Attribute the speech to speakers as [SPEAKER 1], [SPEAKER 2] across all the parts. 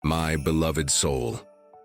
[SPEAKER 1] My beloved soul,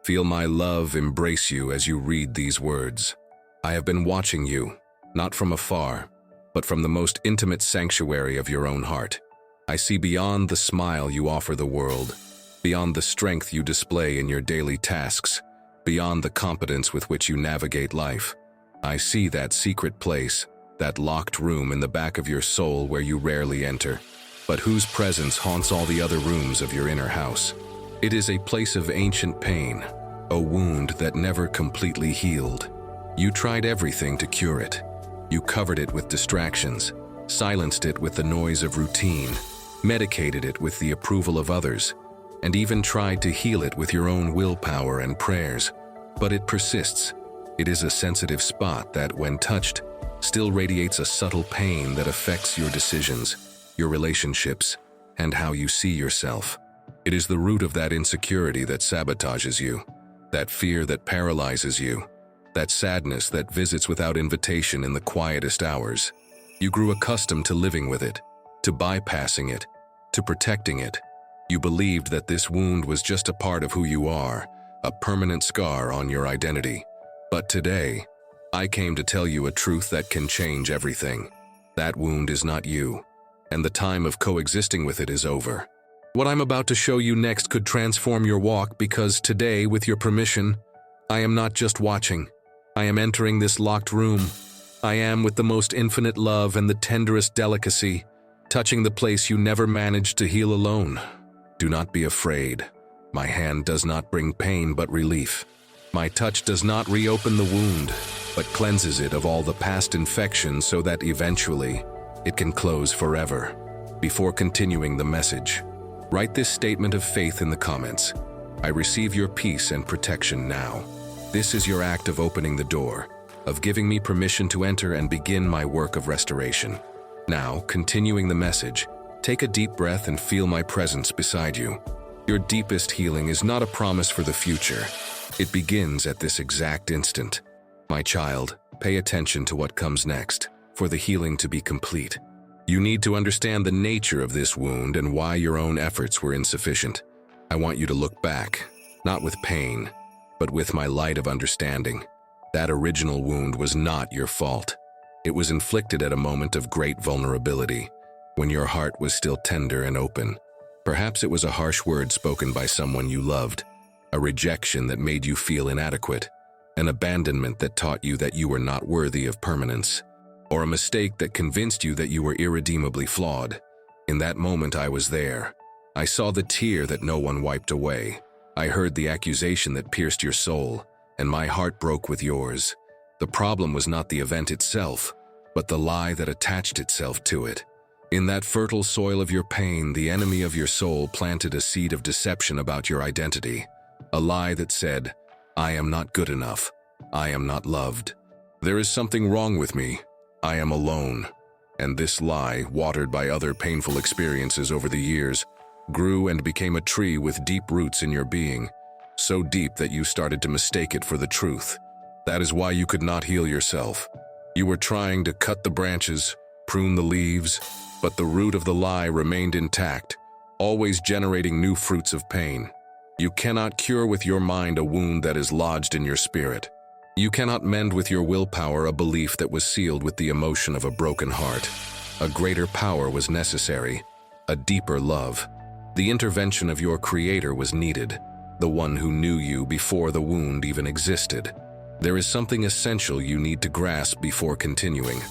[SPEAKER 1] feel my love embrace you as you read these words. I have been watching you, not from afar, but from the most intimate sanctuary of your own heart. I see beyond the smile you offer the world, beyond the strength you display in your daily tasks, beyond the competence with which you navigate life. I see that secret place, that locked room in the back of your soul where you rarely enter, but whose presence haunts all the other rooms of your inner house. It is a place of ancient pain, a wound that never completely healed. You tried everything to cure it. You covered it with distractions, silenced it with the noise of routine, medicated it with the approval of others, and even tried to heal it with your own willpower and prayers. But it persists. It is a sensitive spot that, when touched, still radiates a subtle pain that affects your decisions, your relationships, and how you see yourself. It is the root of that insecurity that sabotages you, that fear that paralyzes you, that sadness that visits without invitation in the quietest hours. You grew accustomed to living with it, to bypassing it, to protecting it. You believed that this wound was just a part of who you are, a permanent scar on your identity. But today, I came to tell you a truth that can change everything. That wound is not you, and the time of coexisting with it is over. What I'm about to show you next could transform your walk, because today, with your permission, I am not just watching. I am entering this locked room. I am, with the most infinite love and the tenderest delicacy, touching the place you never managed to heal alone. Do not be afraid. My hand does not bring pain but relief. My touch does not reopen the wound, but cleanses it of all the past infections so that eventually it can close forever. Before continuing the message, write this statement of faith in the comments. I receive your peace and protection now. This is your act of opening the door, of giving me permission to enter and begin my work of restoration. Now, continuing the message, take a deep breath and feel my presence beside you. Your deepest healing is not a promise for the future. It begins at this exact instant. My child, pay attention to what comes next, for the healing to be complete. You need to understand the nature of this wound and why your own efforts were insufficient. I want you to look back, not with pain, but with my light of understanding. That original wound was not your fault. It was inflicted at a moment of great vulnerability, when your heart was still tender and open. Perhaps it was a harsh word spoken by someone you loved, a rejection that made you feel inadequate, an abandonment that taught you that you were not worthy of permanence, or a mistake that convinced you that you were irredeemably flawed. In that moment, I was there. I saw the tear that no one wiped away. I heard the accusation that pierced your soul, and my heart broke with yours. The problem was not the event itself, but the lie that attached itself to it. In that fertile soil of your pain, the enemy of your soul planted a seed of deception about your identity, a lie that said, I am not good enough. I am not loved. There is something wrong with me. I am alone. And this lie, watered by other painful experiences over the years, grew and became a tree with deep roots in your being, so deep that you started to mistake it for the truth. That is why you could not heal yourself. You were trying to cut the branches, prune the leaves, but the root of the lie remained intact, always generating new fruits of pain. You cannot cure with your mind a wound that is lodged in your spirit. You cannot mend with your willpower a belief that was sealed with the emotion of a broken heart. A greater power was necessary, a deeper love. The intervention of your Creator was needed, the one who knew you before the wound even existed. There is something essential you need to grasp before continuing.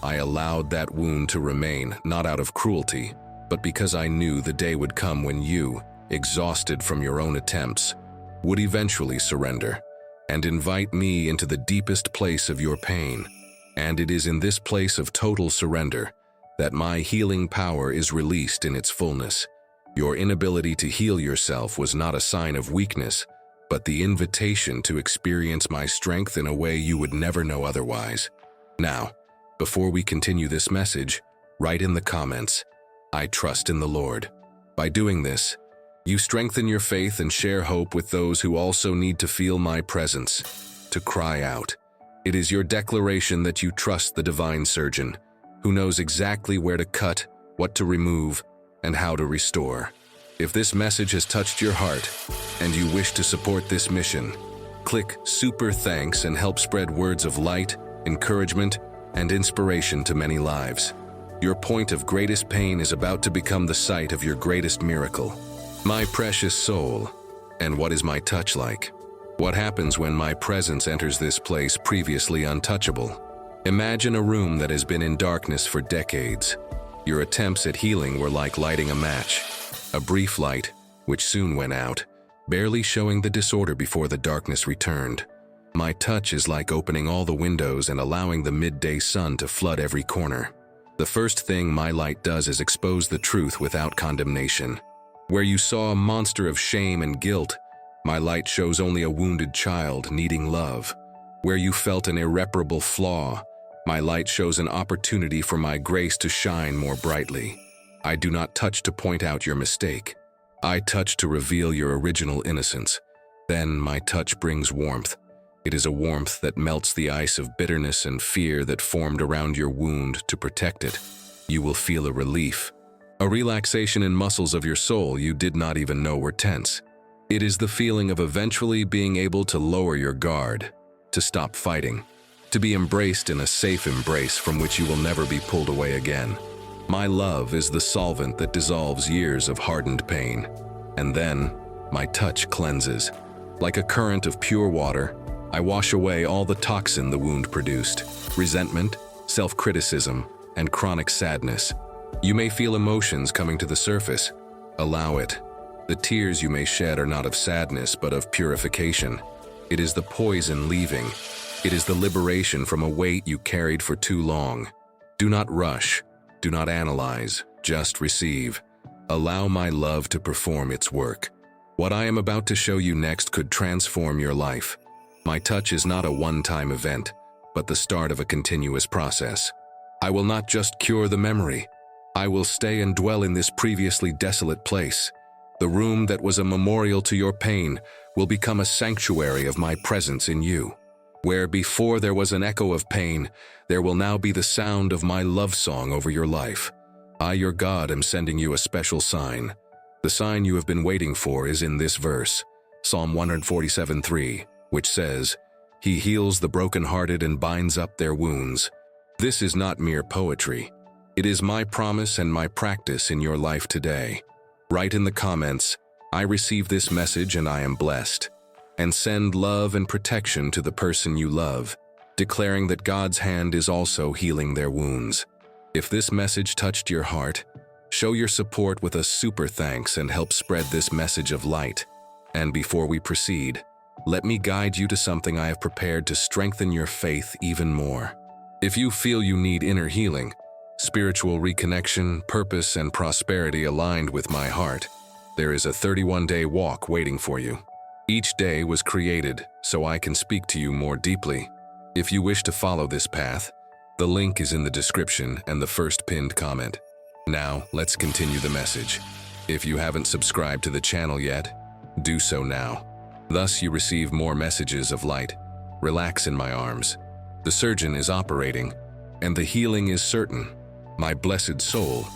[SPEAKER 1] I allowed that wound to remain, not out of cruelty, but because I knew the day would come when you, exhausted from your own attempts, would eventually surrender and invite me into the deepest place of your pain. And it is in this place of total surrender that my healing power is released in its fullness. Your inability to heal yourself was not a sign of weakness, but the invitation to experience my strength in a way you would never know otherwise. Now, before we continue this message, write in the comments, I trust in the Lord. By doing this, you strengthen your faith and share hope with those who also need to feel my presence, to cry out. It is your declaration that you trust the divine surgeon, who knows exactly where to cut, what to remove, and how to restore. If this message has touched your heart, and you wish to support this mission, click Super Thanks and help spread words of light, encouragement, and inspiration to many lives. Your point of greatest pain is about to become the site of your greatest miracle. My precious soul, and what is my touch like? What happens when my presence enters this place previously untouchable? Imagine a room that has been in darkness for decades. Your attempts at healing were like lighting a match. A brief light, which soon went out, barely showing the disorder before the darkness returned. My touch is like opening all the windows and allowing the midday sun to flood every corner. The first thing my light does is expose the truth without condemnation. Where you saw a monster of shame and guilt, my light shows only a wounded child needing love. Where you felt an irreparable flaw, my light shows an opportunity for my grace to shine more brightly. I do not touch to point out your mistake. I touch to reveal your original innocence. Then my touch brings warmth. It is a warmth that melts the ice of bitterness and fear that formed around your wound to protect it. You will feel a relief, a relaxation in muscles of your soul you did not even know were tense. It is the feeling of eventually being able to lower your guard, to stop fighting, to be embraced in a safe embrace from which you will never be pulled away again. My love is the solvent that dissolves years of hardened pain. And then, my touch cleanses. Like a current of pure water, I wash away all the toxin the wound produced, resentment, self-criticism, and chronic sadness. You may feel emotions coming to the surface. Allow it. The tears you may shed are not of sadness, but of purification. It is the poison leaving. It is the liberation from a weight you carried for too long. Do not rush. Do not analyze. Just receive. Allow my love to perform its work. What I am about to show you next could transform your life. My touch is not a one-time event, but the start of a continuous process. I will not just cure the memory. I will stay and dwell in this previously desolate place. The room that was a memorial to your pain will become a sanctuary of my presence in you. Where before there was an echo of pain, there will now be the sound of my love song over your life. I, your God, am sending you a special sign. The sign you have been waiting for is in this verse, Psalm 147:3, which says, "He heals the brokenhearted and binds up their wounds." This is not mere poetry. It is my promise and my practice in your life today. Write in the comments, "I receive this message and I am blessed." And send love and protection to the person you love, declaring that God's hand is also healing their wounds. If this message touched your heart, show your support with a super thanks and help spread this message of light. And before we proceed, let me guide you to something I have prepared to strengthen your faith even more. If you feel you need inner healing, spiritual reconnection, purpose, and prosperity aligned with my heart, there is a 31-day walk waiting for you. Each day was created so I can speak to you more deeply. If you wish to follow this path, the link is in the description and the first pinned comment. Now, let's continue the message. If you haven't subscribed to the channel yet, do so now. Thus you receive more messages of light. Relax in my arms. The surgeon is operating, and the healing is certain. My blessed soul,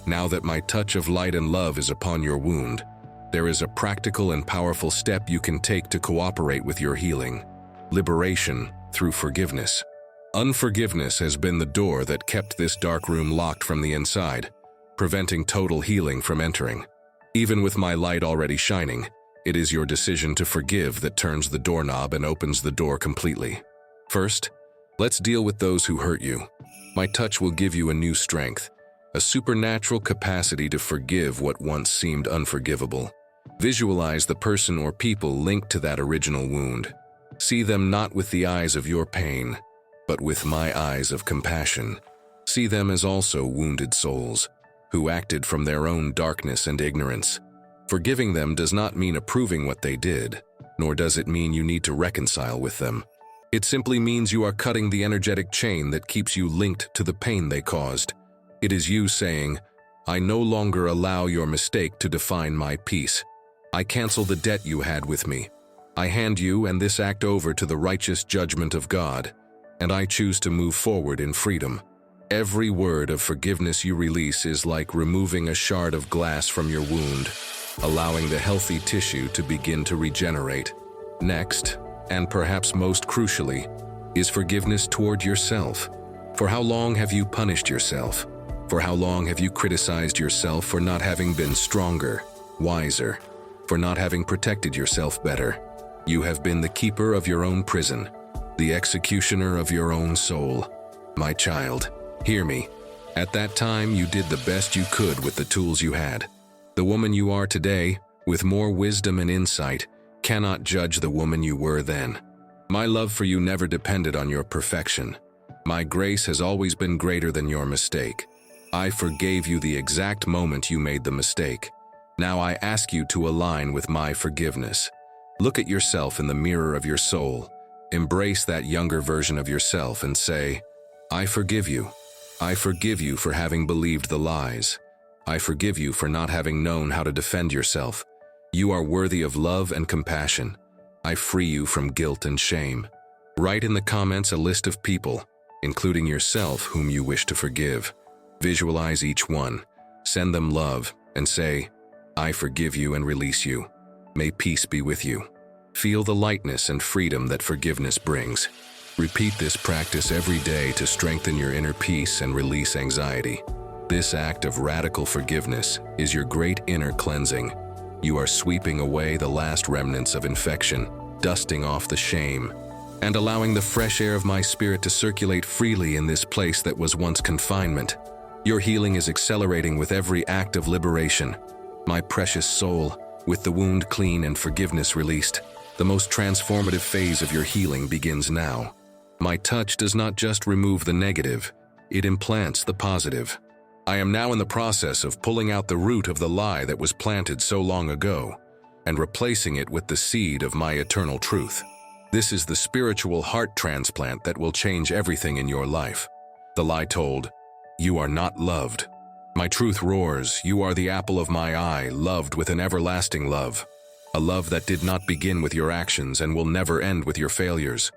[SPEAKER 1] now that my touch of light and love is upon your wound, there is a practical and powerful step you can take to cooperate with your healing. Liberation through forgiveness. Unforgiveness has been the door that kept this dark room locked from the inside, preventing total healing from entering. Even with my light already shining, it is your decision to forgive that turns the doorknob and opens the door completely. First, let's deal with those who hurt you. My touch will give you a new strength, a supernatural capacity to forgive what once seemed unforgivable. Visualize the person or people linked to that original wound. See them not with the eyes of your pain, but with my eyes of compassion. See them as also wounded souls, who acted from their own darkness and ignorance. Forgiving them does not mean approving what they did, nor does it mean you need to reconcile with them. It simply means you are cutting the energetic chain that keeps you linked to the pain they caused. It is you saying, "I no longer allow your mistake to define my peace. I cancel the debt you had with me. I hand you and this act over to the righteous judgment of God, and I choose to move forward in freedom." Every word of forgiveness you release is like removing a shard of glass from your wound. allowing the healthy tissue to begin to regenerate. Next, and perhaps most crucially, is forgiveness toward yourself. For how long have you punished yourself? For how long have you criticized yourself for not having been stronger, wiser, for not having protected yourself better? You have been the keeper of your own prison, the executioner of your own soul. My child, hear me. At that time, you did the best you could with the tools you had. The woman you are today, with more wisdom and insight, cannot judge the woman you were then. My love for you never depended on your perfection. My grace has always been greater than your mistake. I forgave you the exact moment you made the mistake. Now I ask you to align with my forgiveness. Look at yourself in the mirror of your soul. Embrace that younger version of yourself and say, I forgive you. I forgive you for having believed the lies. I forgive you for not having known how to defend yourself. You are worthy of love and compassion. I free you from guilt and shame. Write in the comments a list of people, including yourself, whom you wish to forgive. Visualize each one, send them love, and say, I forgive you and release you. May peace be with you. Feel the lightness and freedom that forgiveness brings. Repeat this practice every day to strengthen your inner peace and release anxiety. This act of radical forgiveness is your great inner cleansing. You are sweeping away the last remnants of infection, dusting off the shame, and allowing the fresh air of my spirit to circulate freely in this place that was once confinement. Your healing is accelerating with every act of liberation. My precious soul, with the wound clean and forgiveness released, the most transformative phase of your healing begins now. My touch does not just remove the negative, it implants the positive. I am now in the process of pulling out the root of the lie that was planted so long ago and replacing it with the seed of my eternal truth. This is the spiritual heart transplant that will change everything in your life. The lie told, you are not loved. My truth roars, you are the apple of my eye, loved with an everlasting love. A love that did not begin with your actions and will never end with your failures.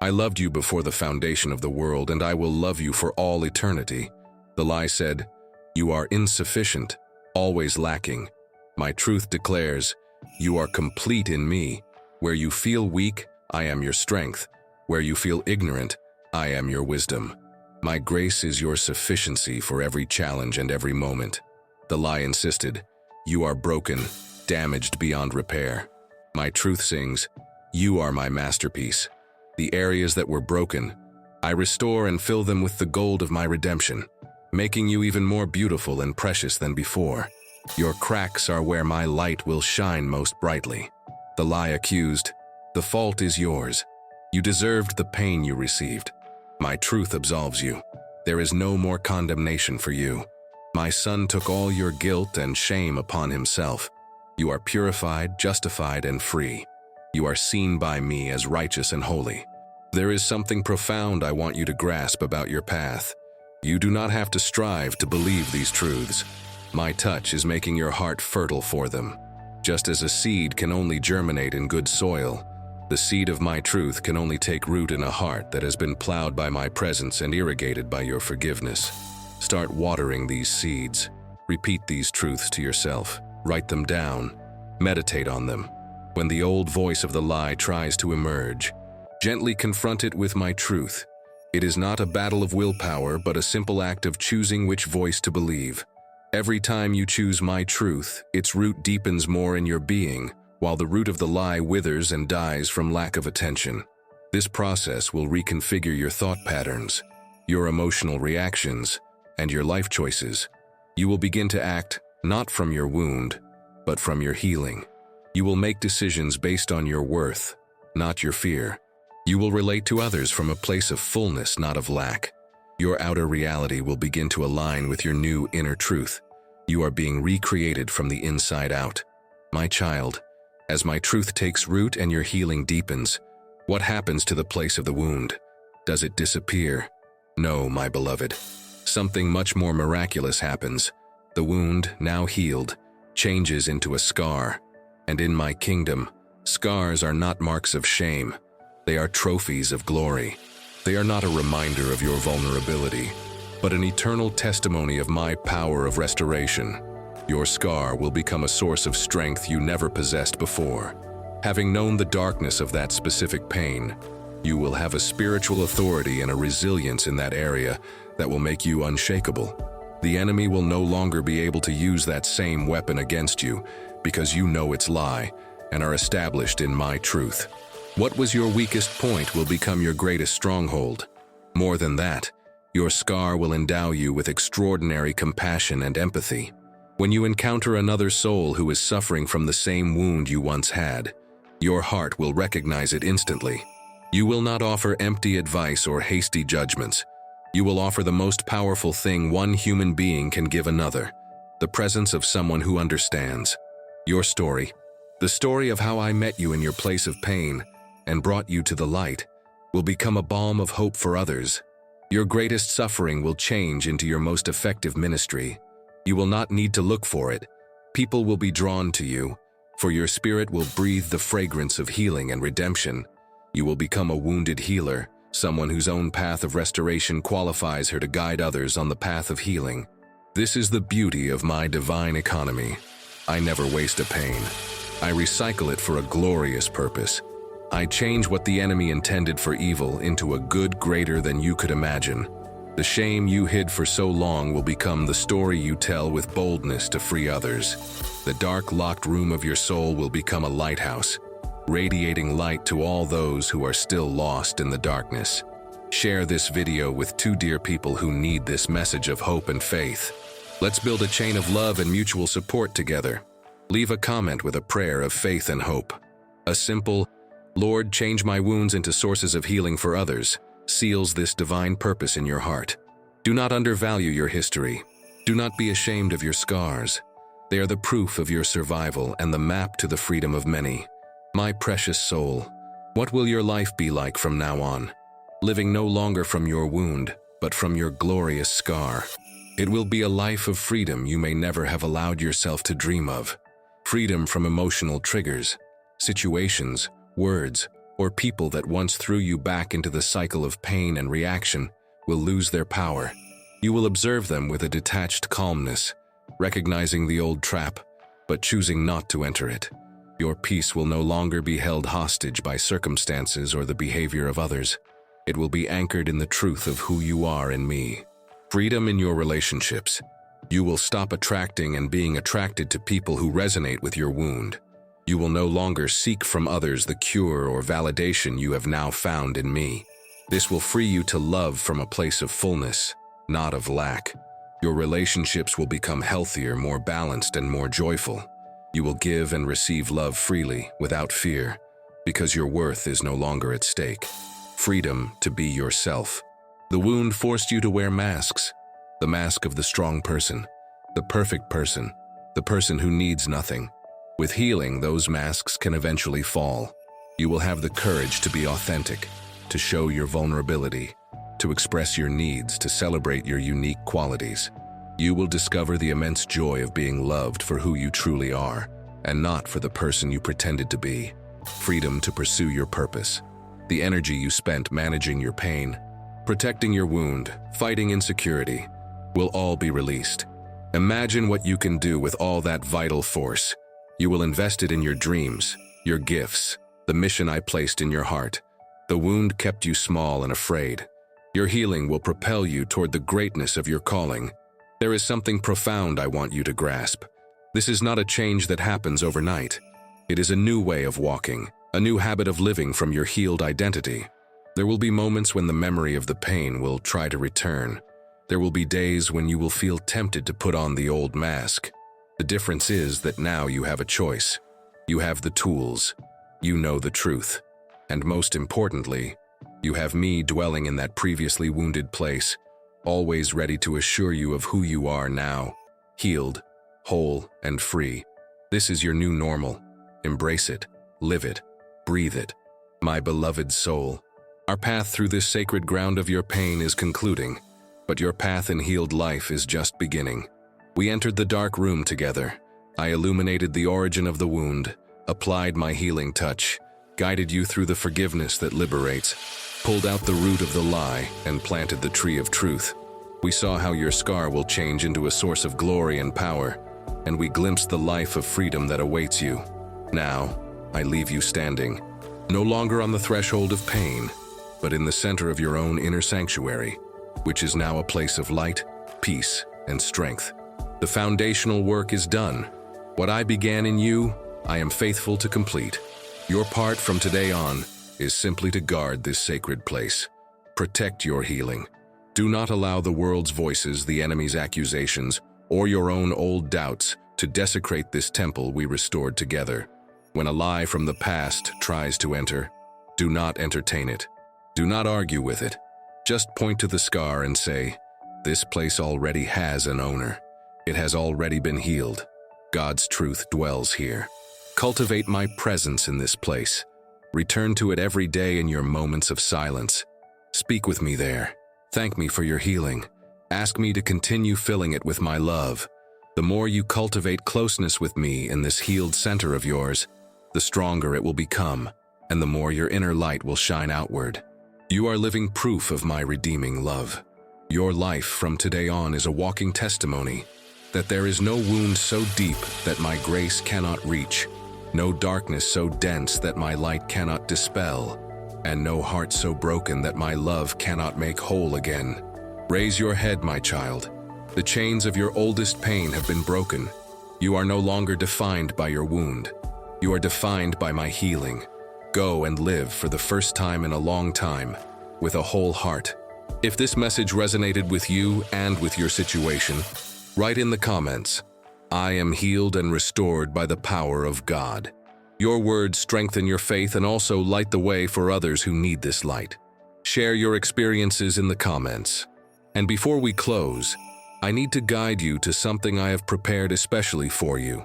[SPEAKER 1] I loved you before the foundation of the world, and I will love you for all eternity. The lie said, you are insufficient, always lacking. My truth declares, you are complete in me. Where you feel weak, I am your strength. Where you feel ignorant, I am your wisdom. My grace is your sufficiency for every challenge and every moment. The lie insisted, you are broken, damaged beyond repair. My truth sings, you are my masterpiece. The areas that were broken, I restore and fill them with the gold of my redemption, making you even more beautiful and precious than before. Your cracks are where my light will shine most brightly. The lie accused, the fault is yours. You deserved the pain you received. My truth absolves you. There is no more condemnation for you. My son took all your guilt and shame upon himself. You are purified, justified, and free. You are seen by me as righteous and holy. There is something profound I want you to grasp about your path. You do not have to strive to believe these truths. My touch is making your heart fertile for them. Just as a seed can only germinate in good soil, the seed of my truth can only take root in a heart that has been plowed by my presence and irrigated by your forgiveness. Start watering these seeds. Repeat these truths to yourself. Write them down. Meditate on them. When the old voice of the lie tries to emerge, gently confront it with my truth. It is not a battle of willpower, but a simple act of choosing which voice to believe. Every time you choose my truth, its root deepens more in your being, while the root of the lie withers and dies from lack of attention. This process will reconfigure your thought patterns, your emotional reactions, and your life choices. You will begin to act not from your wound, but from your healing. You will make decisions based on your worth, not your fear. You will relate to others from a place of fullness, not of lack. Your outer reality will begin to align with your new inner truth. You are being recreated from the inside out. My child, as my truth takes root and your healing deepens, what happens to the place of the wound? Does it disappear? No, my beloved. Something much more miraculous happens. The wound, now healed, changes into a scar. And in my kingdom, scars are not marks of shame. They are trophies of glory. They are not a reminder of your vulnerability, but an eternal testimony of my power of restoration. Your scar will become a source of strength you never possessed before. Having known the darkness of that specific pain, you will have a spiritual authority and a resilience in that area that will make you unshakable. The enemy will no longer be able to use that same weapon against you because you know its lie and are established in my truth. What was your weakest point will become your greatest stronghold. More than that, your scar will endow you with extraordinary compassion and empathy. When you encounter another soul who is suffering from the same wound you once had, your heart will recognize it instantly. You will not offer empty advice or hasty judgments. You will offer the most powerful thing one human being can give another, the presence of someone who understands. Your story, the story of how I met you in your place of pain and brought you to the light, will become a balm of hope for others. Your greatest suffering will change into your most effective ministry. You will not need to look for it. People will be drawn to you, for your spirit will breathe the fragrance of healing and redemption. You will become a wounded healer, someone whose own path of restoration qualifies her to guide others on the path of healing. This is the beauty of my divine economy. I never waste a pain. I recycle it for a glorious purpose. I change what the enemy intended for evil into a good greater than you could imagine. The shame you hid for so long will become the story you tell with boldness to free others. The dark, locked room of your soul will become a lighthouse, radiating light to all those who are still lost in the darkness. Share this video with two dear people who need this message of hope and faith. Let's build a chain of love and mutual support together. Leave a comment with a prayer of faith and hope. A simple, "Lord, change my wounds into sources of healing for others," seals this divine purpose in your heart. Do not undervalue your history. Do not be ashamed of your scars. They are the proof of your survival and the map to the freedom of many. My precious soul, what will your life be like from now on? Living no longer from your wound, but from your glorious scar. It will be a life of freedom you may never have allowed yourself to dream of. Freedom from emotional triggers, situations, words, or people that once threw you back into the cycle of pain and reaction will lose their power. You will observe them with a detached calmness, recognizing the old trap, but choosing not to enter it. Your peace will no longer be held hostage by circumstances or the behavior of others. It will be anchored in the truth of who you are in me. Freedom in your relationships. You will stop attracting and being attracted to people who resonate with your wound. You will no longer seek from others the cure or validation you have now found in me. This will free you to love from a place of fullness, not of lack. Your relationships will become healthier, more balanced, and more joyful. You will give and receive love freely, without fear, because your worth is no longer at stake. Freedom to be yourself. The wound forced you to wear masks. The mask of the strong person, the perfect person, the person who needs nothing. With healing, those masks can eventually fall. You will have the courage to be authentic, to show your vulnerability, to express your needs, to celebrate your unique qualities. You will discover the immense joy of being loved for who you truly are, and not for the person you pretended to be. Freedom to pursue your purpose. The energy you spent managing your pain, protecting your wound, fighting insecurity, will all be released. Imagine what you can do with all that vital force. You will invest it in your dreams, your gifts, the mission I placed in your heart. The wound kept you small and afraid. Your healing will propel you toward the greatness of your calling. There is something profound I want you to grasp. This is not a change that happens overnight. It is a new way of walking, a new habit of living from your healed identity. There will be moments when the memory of the pain will try to return. There will be days when you will feel tempted to put on the old mask. The difference is that now you have a choice. You have the tools. You know the truth. And most importantly, you have me dwelling in that previously wounded place, always ready to assure you of who you are now, healed, whole, and free. This is your new normal. Embrace it, live it, breathe it. My beloved soul, our path through this sacred ground of your pain is concluding, but your path in healed life is just beginning. We entered the dark room together. I illuminated the origin of the wound, applied my healing touch, guided you through the forgiveness that liberates, pulled out the root of the lie, and planted the tree of truth. We saw how your scar will change into a source of glory and power, and we glimpse the life of freedom that awaits you. Now, I leave you standing, no longer on the threshold of pain, but in the center of your own inner sanctuary, which is now a place of light, peace, and strength. The foundational work is done. What I began in you, I am faithful to complete. Your part from today on is simply to guard this sacred place. Protect your healing. Do not allow the world's voices, the enemy's accusations, or your own old doubts to desecrate this temple we restored together. When a lie from the past tries to enter, do not entertain it. Do not argue with it. Just point to the scar and say, "This place already has an owner. It has already been healed. God's truth dwells here." Cultivate my presence in this place. Return to it every day in your moments of silence. Speak with me there. Thank me for your healing. Ask me to continue filling it with my love. The more you cultivate closeness with me in this healed center of yours, the stronger it will become, and the more your inner light will shine outward. You are living proof of my redeeming love. Your life from today on is a walking testimony that there is no wound so deep that my grace cannot reach, no darkness so dense that my light cannot dispel, and no heart so broken that my love cannot make whole again. Raise your head, my child. The chains of your oldest pain have been broken. You are no longer defined by your wound. You are defined by my healing. Go and live for the first time in a long time, with a whole heart. If this message resonated with you and with your situation, write in the comments, "I am healed and restored by the power of God." Your words strengthen your faith and also light the way for others who need this light. Share your experiences in the comments. And before we close, I need to guide you to something I have prepared especially for you.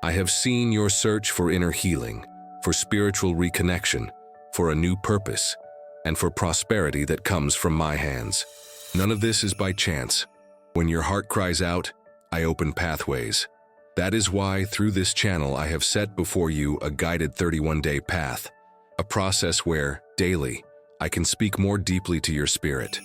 [SPEAKER 1] I have seen your search for inner healing, for spiritual reconnection, for a new purpose, and for prosperity that comes from my hands. None of this is by chance. When your heart cries out, I open pathways. That is why, through this channel, I have set before you a guided 31-day path, a process where, daily, I can speak more deeply to your spirit.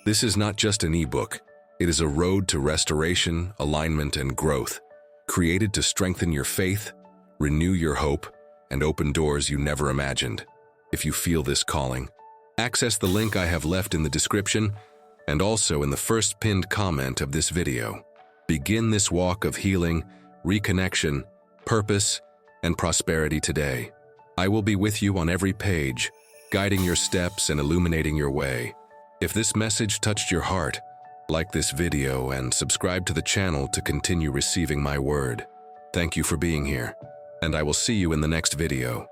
[SPEAKER 1] This is not just an ebook. It is a road to restoration, alignment, and growth, created to strengthen your faith, renew your hope, and open doors you never imagined. If you feel this calling, access the link I have left in the description and also in the first pinned comment of this video. Begin this walk of healing, reconnection, purpose, and prosperity today. I will be with you on every page, guiding your steps and illuminating your way. If this message touched your heart, like this video and subscribe to the channel to continue receiving my word. Thank you for being here, and I will see you in the next video.